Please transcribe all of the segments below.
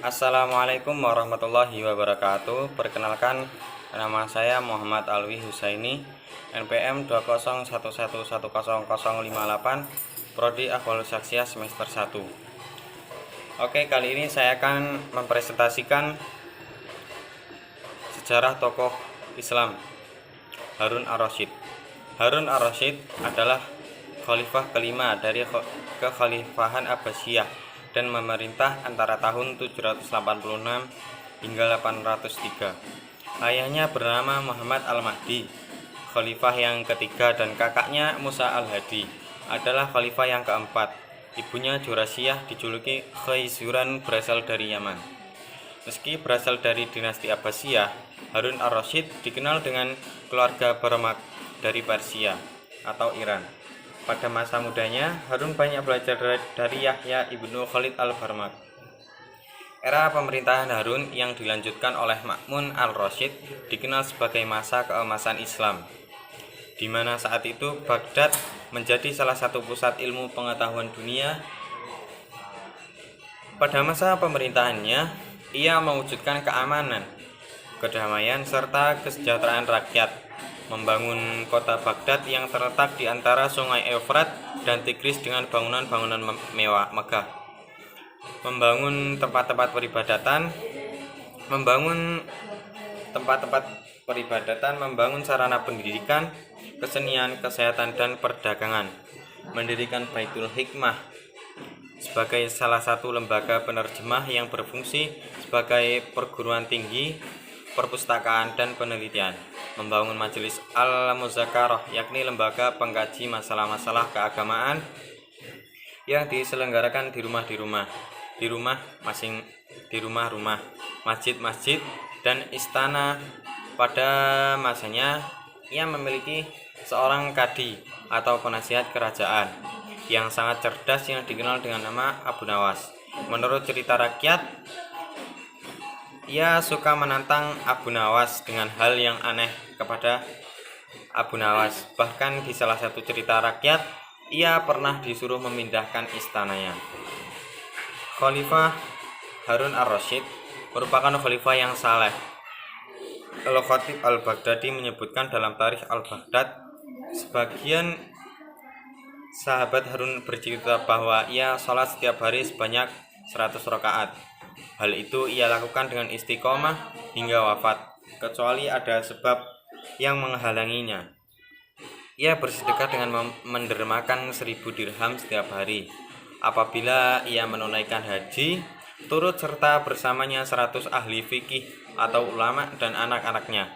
Assalamualaikum warahmatullahi wabarakatuh. Perkenalkan, nama saya Muhammad Alwi Husaini, NPM 201111058, Prodi Ahwalus Saksiyah semester 1. Oke, kali ini saya akan mempresentasikan sejarah tokoh Islam Harun ar-Rasyid. Harun ar-Rasyid adalah khalifah kelima dari kekhalifahan Abbasiyah dan memerintah antara tahun 786 hingga 803. Ayahnya bernama Muhammad al-Mahdi, khalifah yang ketiga, dan kakaknya Musa al-Hadi adalah khalifah yang keempat. Ibunya Jurasiyah dijuluki Khaizuran, berasal dari Yaman. Meski berasal dari dinasti Abbasiyah, Harun ar-Rasyid dikenal dengan keluarga Barmak dari Persia atau Iran. Pada masa mudanya, Harun banyak belajar dari Yahya ibnu Khalid al-Barmak. Era pemerintahan Harun yang dilanjutkan oleh Ma'mun al-Rasyid dikenal sebagai masa keemasan Islam, di mana saat itu Baghdad menjadi salah satu pusat ilmu pengetahuan dunia. Pada masa pemerintahannya, ia mewujudkan keamanan, kedamaian, serta kesejahteraan rakyat, membangun kota Baghdad yang terletak di antara sungai Efrat dan Tigris dengan bangunan-bangunan mewah megah, membangun tempat-tempat peribadatan, membangun sarana pendidikan, kesenian, kesehatan, dan perdagangan, mendirikan Baitul Hikmah sebagai salah satu lembaga penerjemah yang berfungsi sebagai perguruan tinggi, perpustakaan, dan penelitian, membangun Majelis Al-Muzakarah, yakni lembaga pengkaji masalah-masalah keagamaan yang diselenggarakan di rumah-rumah, masjid-masjid, dan istana. Pada masanya, ia memiliki seorang kadi atau penasihat kerajaan yang sangat cerdas yang dikenal dengan nama Abu Nawas. Menurut cerita rakyat, ia suka menantang Abu Nawas dengan hal yang aneh kepada Abu Nawas. Bahkan di salah satu cerita rakyat, ia pernah disuruh memindahkan istananya. Khalifah Harun ar-Rasyid merupakan khalifah yang saleh. Al-Khatib al-Baghdadi menyebutkan dalam Tarikh al-Baghdad, sebagian sahabat Harun bercerita bahwa ia sholat setiap hari sebanyak 100 rakaat. Hal itu ia lakukan dengan istiqomah hingga wafat, kecuali ada sebab yang menghalanginya. Ia bersedekah dengan mendermakan 1000 dirham setiap hari. Apabila ia menunaikan haji, turut serta bersamanya 100 ahli fikih atau ulama dan anak-anaknya.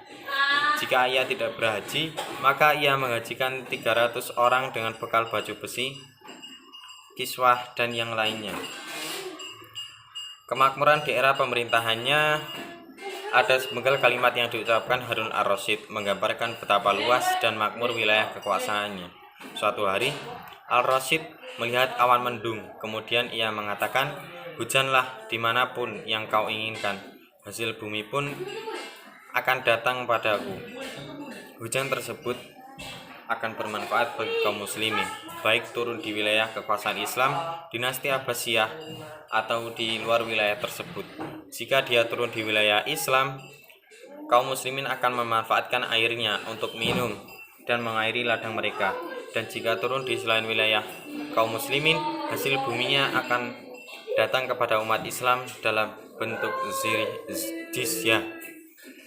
Jika ia tidak berhaji, maka ia menghajikan 300 orang dengan bekal baju besi, kiswah, dan yang lainnya. Kemakmuran di era pemerintahannya, ada sepenggal kalimat yang diucapkan Harun ar-Rasyid menggambarkan betapa luas dan makmur wilayah kekuasaannya. Suatu hari, al-Rasyid melihat awan mendung, kemudian ia mengatakan, "Hujanlah dimanapun yang kau inginkan, hasil bumi pun akan datang padaku." Hujan tersebut akan bermanfaat bagi kaum muslimin, baik turun di wilayah kekuasaan Islam, dinasti Abbasiyah, atau di luar wilayah tersebut. Jika dia turun di wilayah Islam, kaum muslimin akan memanfaatkan airnya untuk minum dan mengairi ladang mereka. Dan jika turun di selain wilayah kaum muslimin, hasil buminya akan datang kepada umat Islam dalam bentuk jizyah.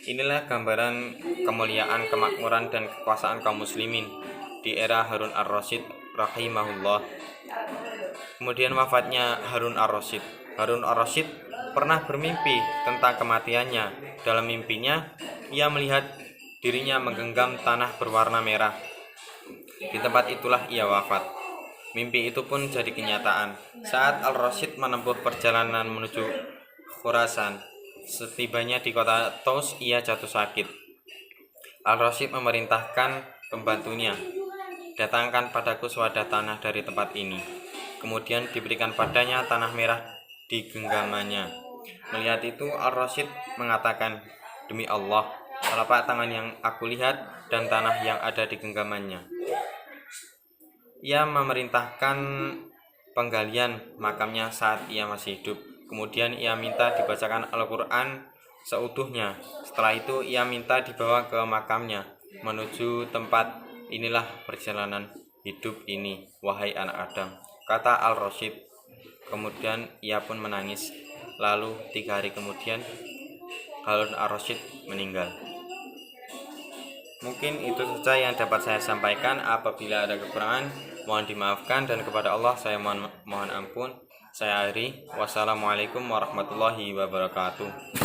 Inilah gambaran kemuliaan, kemakmuran, dan kekuasaan kaum muslimin di era Harun ar-Rasyid rahimahullah. Kemudian wafatnya Harun ar-Rasyid. Harun ar-Rasyid pernah bermimpi tentang kematiannya. Dalam mimpinya, ia melihat dirinya menggenggam tanah berwarna merah. Di tempat itulah ia wafat. Mimpi itu pun jadi kenyataan. Saat al-Rasyid menempuh perjalanan menuju Khurasan, setibanya di kota Taus, ia jatuh sakit. Al-Rasyid memerintahkan pembantunya, "Datangkan padaku sewadah tanah dari tempat ini." Kemudian diberikan padanya tanah merah di genggamannya. Melihat itu, Al-Rasyid mengatakan, "Demi Allah, telapak tangan yang aku lihat dan tanah yang ada di genggamannya." Ia memerintahkan penggalian makamnya saat ia masih hidup. Kemudian ia minta dibacakan Al-Quran seutuhnya. Setelah itu ia minta dibawa ke makamnya menuju tempat. Inilah perjalanan hidup ini, wahai anak Adam, kata Al-Rasyid. Kemudian ia pun menangis. Lalu 3 hari kemudian Harun Ar-Rasyid meninggal. Mungkin itu saja yang dapat saya sampaikan. Apabila ada kekurangan, mohon dimaafkan, dan kepada Allah saya mohon ampun. Saya akhiri. Wassalamualaikum warahmatullahi wabarakatuh.